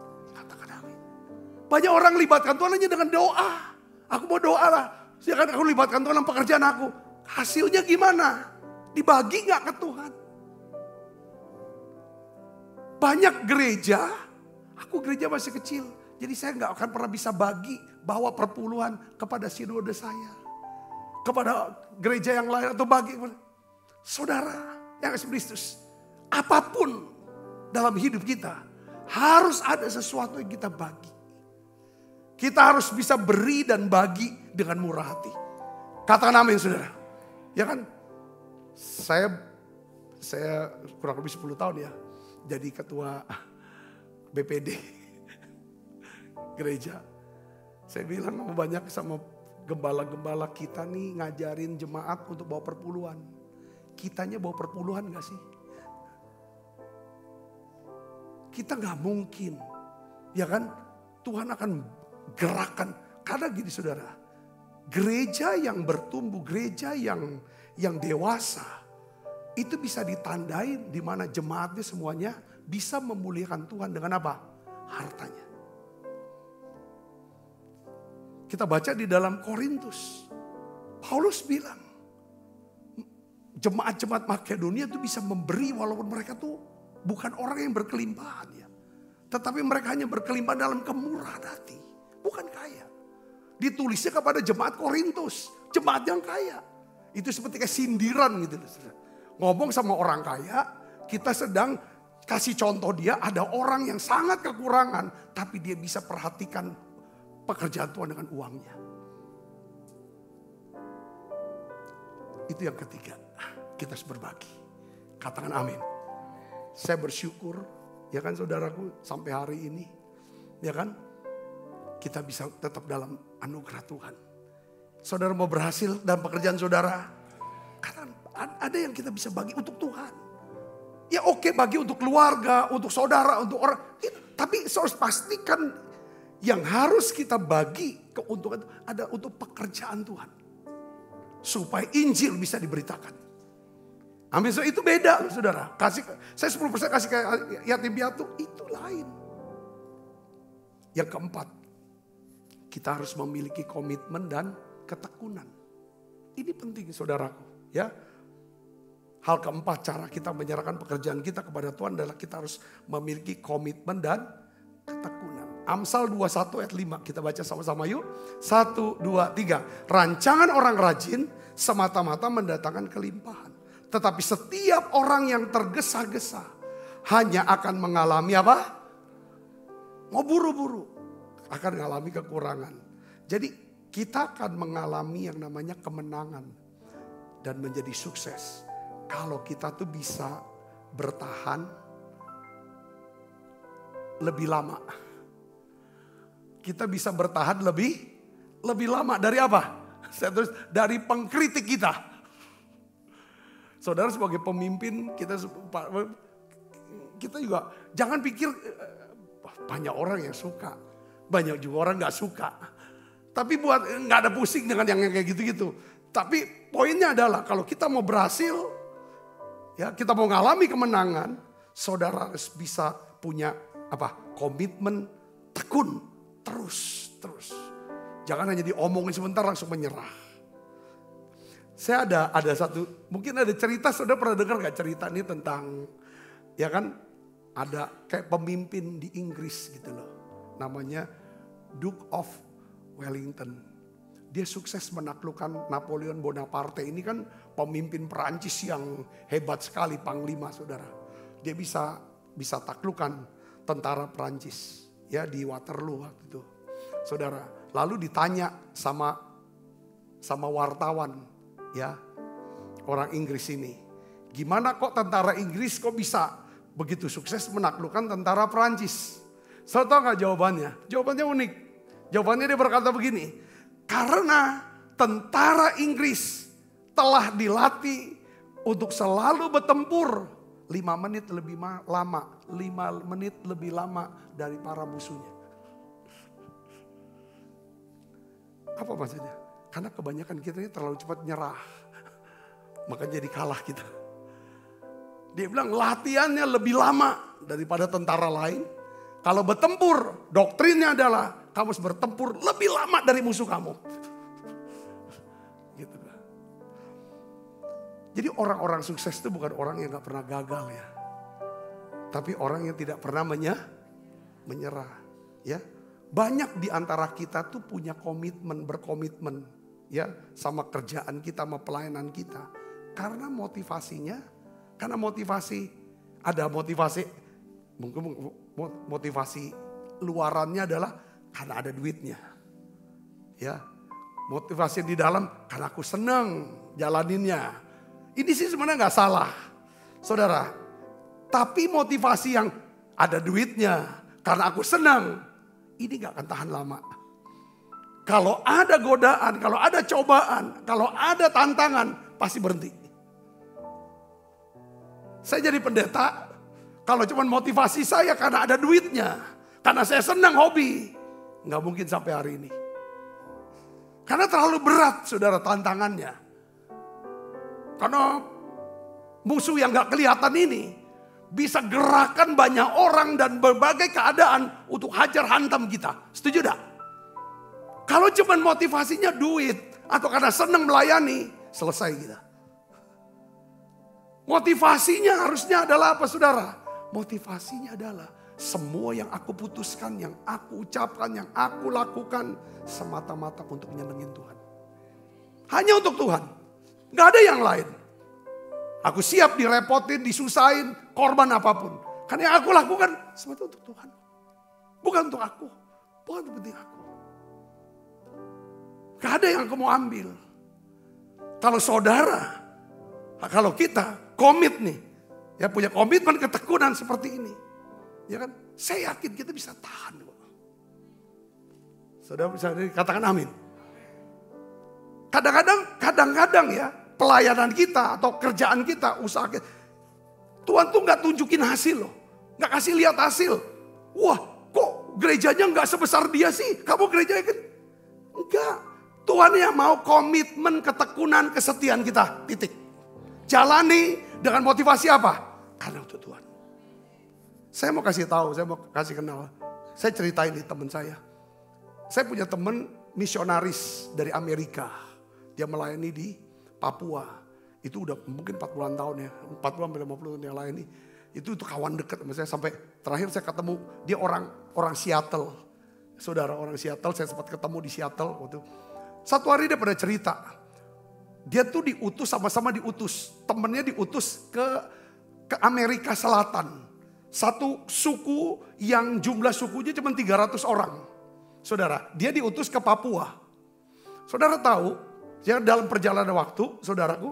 Banyak orang libatkan Tuhan hanya dengan doa. Aku mau doa lah. Silakan aku libatkan Tuhan dalam pekerjaan aku. Hasilnya gimana? Dibagi gak ke Tuhan? Banyak gereja, aku gereja masih kecil. Jadi saya gak akan pernah bisa bawa perpuluhan kepada sinode saya. Kepada gereja yang lain atau bagi. Saudara yang Kristus, apapun dalam hidup kita harus ada sesuatu yang kita bagi. Kita harus bisa beri dan bagi dengan murah hati. Katakan amin saudara. Ya kan? Saya kurang lebih 10 tahun ya. Jadi ketua BPD. gereja. Saya bilang banyak sama gembala-gembala kita nih ngajarin jemaat untuk bawa perpuluhan. Kitanya bawa perpuluhan gak sih? Kita gak mungkin, ya kan? Tuhan akan gerakan. Karena gini saudara, gereja yang bertumbuh, gereja yang dewasa, itu bisa ditandai di mana jemaatnya semuanya bisa memuliakan Tuhan dengan apa? Hartanya. Kita baca di dalam Korintus, Paulus bilang, jemaat-jemaat Makedonia itu bisa memberi walaupun mereka tuh bukan orang yang berkelimpahan ya. Tetapi mereka hanya berkelimpahan dalam kemurahan hati, bukan kaya. Ditulisnya kepada jemaat Korintus, jemaat yang kaya. Itu seperti kayak sindiran gitu. Ngomong sama orang kaya, kita sedang kasih contoh dia ada orang yang sangat kekurangan. Tapi dia bisa perhatikan pekerjaan Tuhan dengan uangnya. Itu yang ketiga, kita harus berbagi. Katakan amin. Saya bersyukur, ya kan saudaraku, sampai hari ini, ya kan, kita bisa tetap dalam anugerah Tuhan. Saudara mau berhasil dalam pekerjaan saudara, katakan ada yang kita bisa bagi untuk Tuhan. Ya oke, bagi untuk keluarga, untuk saudara, untuk orang. Tapi harus pastikan yang harus kita bagi keuntungan ada untuk pekerjaan Tuhan. Supaya Injil bisa diberitakan. Amin, so, itu beda saudara. Saya 10% kasih ke yatim piatu, itu lain. Yang keempat, kita harus memiliki komitmen dan ketekunan. Ini penting saudaraku, ya. Hal keempat, cara kita menyerahkan pekerjaan kita kepada Tuhan adalah kita harus memiliki komitmen dan ketekunan. Amsal 21 ayat 5, kita baca sama-sama yuk. 1, 2, 3. Rancangan orang rajin semata-mata mendatangkan kelimpahan. Tetapi setiap orang yang tergesa-gesa hanya akan mengalami apa? Mau buru-buru, akan mengalami kekurangan. Jadi kita akan mengalami yang namanya kemenangan dan menjadi sukses. Kalau kita tuh bisa bertahan lebih lama. Kita bisa bertahan lebih lama dari apa? Dari pengkritik kita. Saudara sebagai pemimpin, kita juga jangan pikir banyak orang yang suka. Banyak juga orang gak suka. Tapi buat gak ada pusing dengan yang kayak gitu-gitu. Tapi poinnya adalah kalau kita mau berhasil, ya kita mau ngalami kemenangan, saudara harus bisa punya apa? Komitmen tekun terus. Jangan hanya diomongin sebentar langsung menyerah. Saya ada satu, mungkin ada cerita, saudara pernah dengar gak cerita ini tentang, ya kan, ada kayak pemimpin di Inggris gitu loh. Namanya Duke of Wellington. Dia sukses menaklukkan Napoleon Bonaparte. Ini kan pemimpin Perancis yang hebat sekali, panglima saudara. Dia bisa taklukkan tentara Perancis ya di Waterloo waktu itu. Saudara, lalu ditanya sama wartawan ya, orang Inggris ini. Gimana kok tentara Inggris kok bisa begitu sukses menaklukkan tentara Perancis? Saudara tahu gak jawabannya? Jawabannya unik. Jawabannya dia berkata begini. Karena tentara Inggris telah dilatih untuk selalu bertempur 5 menit lebih lama. 5 menit lebih lama dari para musuhnya. Apa maksudnya? Karena kebanyakan kita ini terlalu cepat nyerah. Maka jadi kalah kita. Dia bilang latihannya lebih lama daripada tentara lain. Kalau bertempur, doktrinnya adalah kamu harus bertempur lebih lama dari musuh kamu. Gitu. Jadi orang-orang sukses itu bukan orang yang gak pernah gagal ya. Tapi orang yang tidak pernah menyerah. Ya. Banyak di antara kita tuh punya berkomitmen ya sama kerjaan kita, sama pelayanan kita. Karena motivasinya, ada motivasi, mungkin motivasi luarannya adalah karena ada duitnya. Ya, motivasi di dalam karena aku senang jalaninnya. Ini sih sebenarnya gak salah, saudara. Tapi motivasi yang ada duitnya karena aku senang, ini gak akan tahan lama. Kalau ada godaan, kalau ada cobaan, kalau ada tantangan, pasti berhenti. Saya jadi pendeta, kalau cuma motivasi saya karena ada duitnya, karena saya senang hobi, gak mungkin sampai hari ini. Karena terlalu berat saudara tantangannya. Karena musuh yang gak kelihatan ini bisa gerakan banyak orang dan berbagai keadaan untuk hajar hantam kita. Setuju gak? Kalau cuma motivasinya duit atau karena senang melayani, selesai kita. Motivasinya harusnya adalah apa saudara? Motivasinya adalah semua yang aku putuskan, yang aku ucapkan, yang aku lakukan semata-mata untuk nyenengin Tuhan. Hanya untuk Tuhan. Gak ada yang lain. Aku siap direpotin, disusahin, korban apapun. Karena yang aku lakukan semata untuk Tuhan. Bukan untuk aku. Bukan untuk penting aku. Gak ada yang aku mau ambil. Kalau saudara, kalau kita komit nih. Ya punya komitmen ketekunan seperti ini. Ya kan? Saya yakin kita bisa tahan. Saudara bisa katakan amin. Kadang-kadang ya pelayanan kita atau kerjaan kita, usaha kita. Tuhan tuh gak tunjukin hasil loh. Gak kasih lihat hasil. Wah kok gerejanya gak sebesar dia sih? Kamu gerejanya kan? Enggak. Tuhan yang mau komitmen, ketekunan, kesetiaan kita. Titik. Jalani dengan motivasi apa? Karena untuk Tuhan. Saya mau kasih tahu, saya mau kasih kenal. Saya ceritain di teman saya. Saya punya teman misionaris dari Amerika. Dia melayani di Papua. Itu udah mungkin 40-an tahun ya. 40-50 tahun yang layani. Itu kawan dekat sama saya. Sampai terakhir saya ketemu, dia orang Seattle. Saudara orang Seattle, saya sempat ketemu di Seattle waktu. Satu hari dia pada cerita. Dia tuh diutus, sama-sama diutus. Temennya diutus ke Amerika Selatan. Satu suku yang jumlah sukunya cuma 300 orang. Saudara, dia diutus ke Papua. Saudara tahu, ya dalam perjalanan waktu, saudaraku,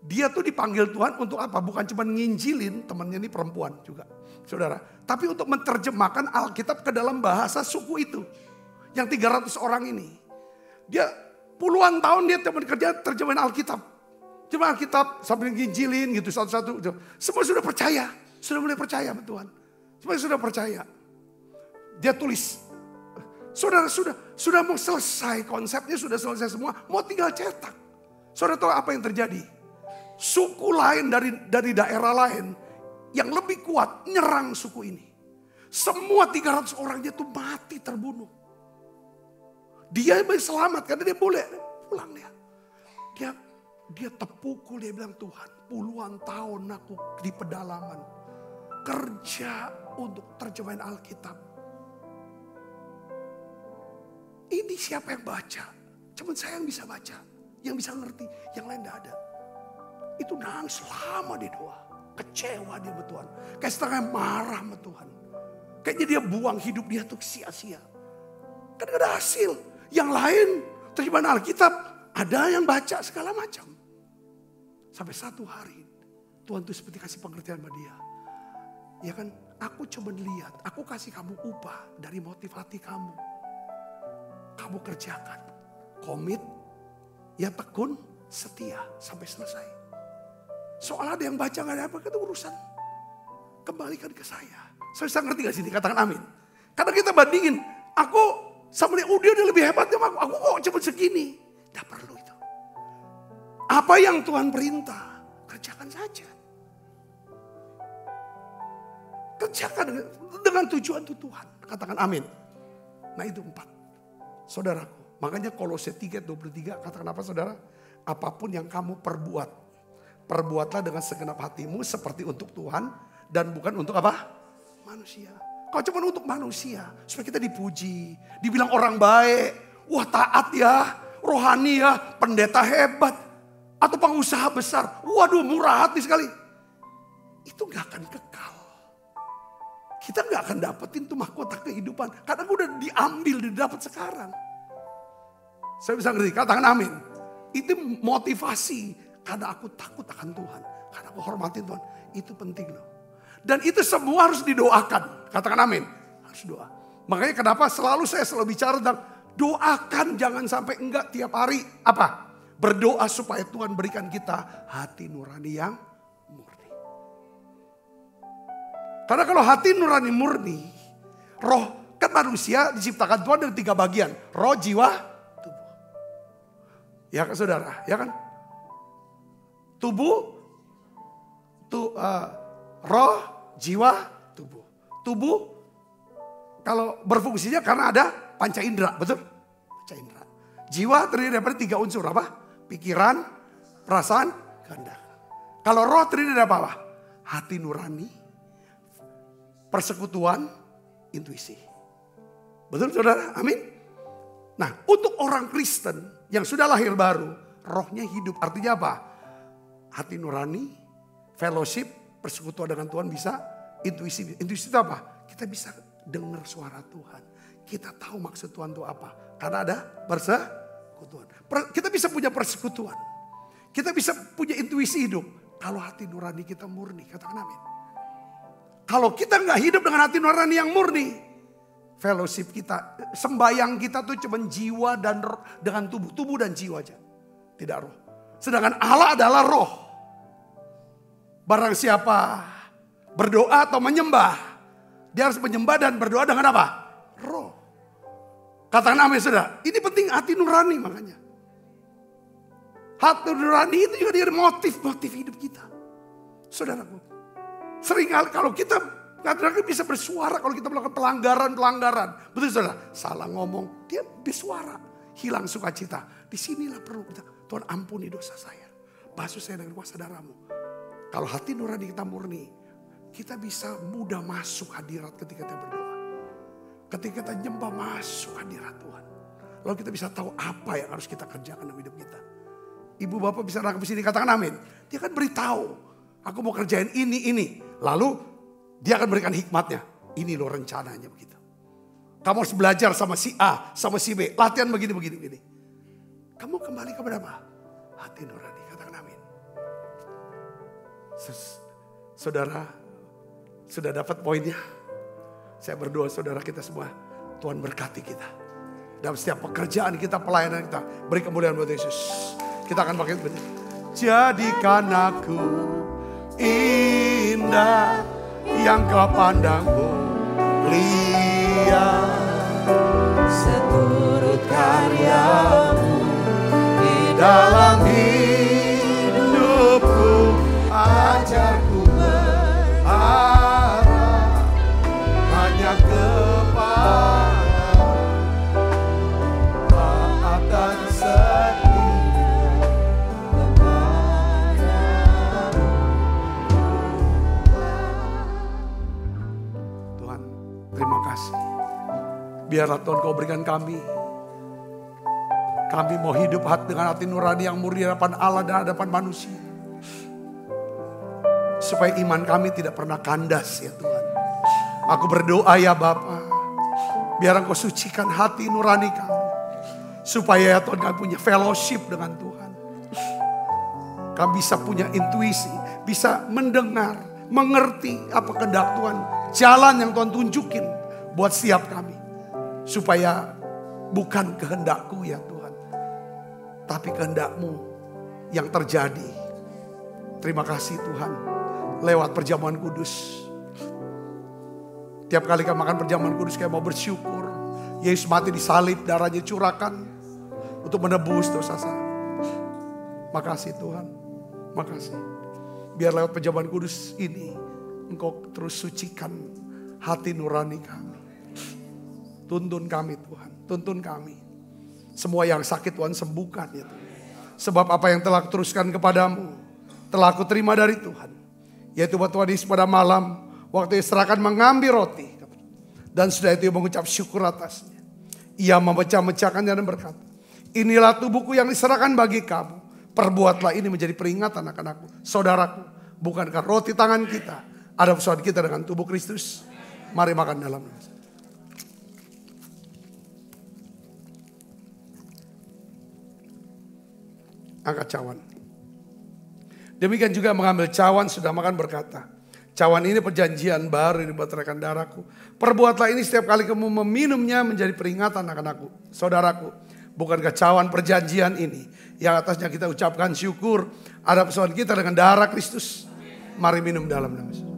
dia tuh dipanggil Tuhan untuk apa? Bukan cuma nginjilin, temannya ini perempuan juga. Saudara, tapi untuk menerjemahkan Alkitab ke dalam bahasa suku itu. Yang 300 orang ini. Dia puluhan tahun dia kerja terjemahin Alkitab. Cuma Alkitab sambil nginjilin gitu satu-satu. Semua sudah percaya. Sudah mulai percaya sama Tuhan. Semua sudah percaya. Dia tulis. Saudara sudah mau selesai konsepnya, sudah selesai semua. Mau tinggal cetak. Saudara tahu apa yang terjadi? Suku lain dari daerah lain yang lebih kuat nyerang suku ini. Semua 300 orangnya tuh mati terbunuh. Dia selamat karena dia boleh pulang dia. Dia terpukul, dia bilang Tuhan puluhan tahun aku di pedalaman. Kerja untuk terjemahin Alkitab. Ini siapa yang baca? Cuma saya yang bisa baca. Yang bisa ngerti, yang lain tidak ada. Itu nangis lama dia doa. Kecewa dia sama Tuhan. Kayak setengah marah sama Tuhan. Kayaknya dia buang hidup dia tuh sia-sia. Kan gak ada hasil. Yang lain terjemahan Alkitab ada yang baca segala macam. Sampai satu hari Tuhan tuh seperti kasih pengertian sama dia. Ya kan, aku coba lihat, aku kasih kamu upah dari motivasi kamu. Kamu kerjakan, komit, ya tekun, setia sampai selesai. Soal ada yang baca gak ada apa, itu urusan. Kembalikan ke saya. Saya bisa ngerti gak sini? Katakan amin. Karena kita bandingin, aku sama dia, dia lebih hebat sama aku kok cuma segini. Tidak perlu itu. Apa yang Tuhan perintah, kerjakan saja. Kerjakan dengan tujuan itu Tuhan. Katakan amin. Nah itu 4. Saudaraku. Makanya Kolose 3:23 katakan apa saudara? Apapun yang kamu perbuat. Perbuatlah dengan segenap hatimu seperti untuk Tuhan. Dan bukan untuk apa? Manusia. Kalau cuma untuk manusia. Supaya kita dipuji. Dibilang orang baik. Wah taat ya. Rohani ya. Pendeta hebat. Atau pengusaha besar. Waduh murah hati sekali. Itu gak akan kekal. Kita gak akan dapetin tuh mahkota kehidupan. Karena udah diambil, didapat sekarang. Saya bisa ngerti, katakan amin. Itu motivasi. Karena aku takut akan Tuhan. Karena aku hormatin Tuhan. Itu penting loh. Dan itu semua harus didoakan. Katakan amin. Harus doa. Makanya kenapa selalu bicara tentang doakan jangan sampai enggak tiap hari. Apa? Berdoa supaya Tuhan berikan kita hati nurani yang murni. Karena kalau hati nurani murni, roh, kan manusia diciptakan Tuhan dari 3 bagian. Roh, jiwa, tubuh. Ya kan saudara, ya kan? Tubuh, roh, jiwa, tubuh. Tubuh kalau berfungsinya karena ada panca indera, betul? Panca indera. Jiwa terdiri daripada 3 unsur apa? Pikiran, perasaan, kehendak. Kalau roh terdiri dari apa? Hati nurani, persekutuan, intuisi. Betul saudara? Amin. Nah, untuk orang Kristen yang sudah lahir baru, rohnya hidup. Artinya apa? Hati nurani, fellowship, persekutuan dengan Tuhan bisa, intuisi. Intuisi itu apa? Kita bisa dengar suara Tuhan. Kita tahu maksud Tuhan itu apa. Karena ada persekutuan. Kita bisa punya persekutuan. Kita bisa punya intuisi hidup. Kalau hati nurani kita murni, katakan amin. Kalau kita nggak hidup dengan hati nurani yang murni, fellowship kita, sembayang kita tuh cuma jiwa dan roh, dengan tubuh dan jiwa aja. Tidak roh. Sedangkan Allah adalah roh. Barang siapa berdoa atau menyembah, dia harus menyembah dan berdoa dengan apa? Roh. Katakan amin saudara. Ini penting hati nurani makanya. Hati nurani itu juga dari motif hidup kita. Saudaraku. Seringkali kalau kita kadang-kadang bisa bersuara kalau kita melakukan pelanggaran. Betul saudara? Salah ngomong, dia bersuara. Hilang sukacita. Disinilah perlu kita, Tuhan ampuni dosa saya. Basuh saya dengan kuasa darah-Mu. Kalau hati nurani kita murni, kita bisa mudah masuk hadirat ketika kita berdoa. Ketika kita nyembah masuk hadirat Tuhan. Lalu kita bisa tahu apa yang harus kita kerjakan dalam hidup kita. Ibu bapak bisa datang ke sini katakan amin. Dia akan beritahu, aku mau kerjain ini. Lalu dia akan berikan hikmatnya. Ini loh rencananya begitu. Kamu harus belajar sama si A, sama si B. Latihan begini. Kamu kembali kepada apa? Hati nurani, katakan amin. Saudara, sudah dapat poinnya? Saya berdoa saudara kita semua, Tuhan berkati kita. Dalam setiap pekerjaan kita, pelayanan kita, beri kemuliaan buat Yesus. Kita akan pakai benar. Jadikan aku indah yang kau pandang mulia, seturut karyamu di dalam hidupku, ajarku berharap hanya kepada taat dan setia kepadamu. Tuhan, terima kasih. Biarlah Tuhan kau berikan kami mau hidup dengan hati nurani yang murni hadapan Allah dan hadapan manusia. Supaya iman kami tidak pernah kandas ya Tuhan. Aku berdoa ya Bapa, biar Engkau sucikan hati nurani kami. Supaya ya Tuhan kami punya fellowship dengan Tuhan. Kami bisa punya intuisi, bisa mendengar, mengerti apa kehendak Tuhan. Jalan yang Tuhan tunjukin buat setiap kami. Supaya bukan kehendakku ya Tuhan, tapi kehendak-Mu yang terjadi. Terima kasih Tuhan, lewat perjamuan kudus. Tiap kali kami makan perjamuan kudus, kami mau bersyukur. Yesus mati di salib, darahnya curahkan untuk menebus dosa saya. Makasih Tuhan, makasih. Biar lewat perjamuan kudus ini, Engkau terus sucikan hati nurani kami. Tuntun kami Tuhan, tuntun kami. Semua yang sakit Tuhan sembuhkan ya Tuhan. Sebab apa yang telah kuteruskan kepadamu, telah aku terima dari Tuhan. Yaitu bahwa Tuhan Yesus pada malam, waktu diserahkan mengambil roti. Dan sudah itu mengucap syukur atasnya. Ia memecah-mecahkannya dan berkata, inilah tubuhku yang diserahkan bagi kamu. Perbuatlah ini menjadi peringatan akan aku. Saudaraku, bukankah roti tangan kita ada persaudaraan kita dengan tubuh Kristus? Mari makan dalam nama. Angkat cawan. Demikian juga mengambil cawan sudah makan berkata, Cawan ini perjanjian baru dibuat rekan darahku. Perbuatlah ini setiap kali kamu meminumnya menjadi peringatan akan aku. Saudaraku, bukankah cawan perjanjian ini yang atasnya kita ucapkan syukur ada persoalan kita dengan darah Kristus. Mari minum dalam nama Yesus.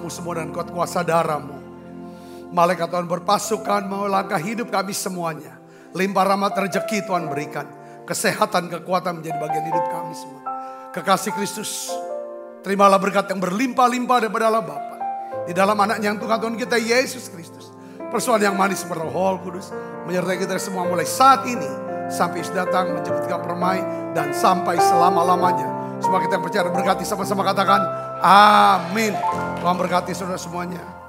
Semua dan kuat kuasa darah-Mu. Malaikat Tuhan berpasukan melangkah hidup kami semuanya. Limpah rahmat rezeki Tuhan berikan. Kesehatan, kekuatan menjadi bagian hidup kami semua. Kekasih Kristus, terimalah berkat yang berlimpah-limpah daripada Allah Bapa. Di dalam anaknya yang Tuhan kita Yesus Kristus. Persoalan yang manis Roh Kudus menyertai kita semua mulai saat ini sampai Yesus datang menjemput kita permai dan sampai selama-lamanya. Semua kita yang percaya berkati sama-sama katakan amin. Tuhan berkati saudara semuanya.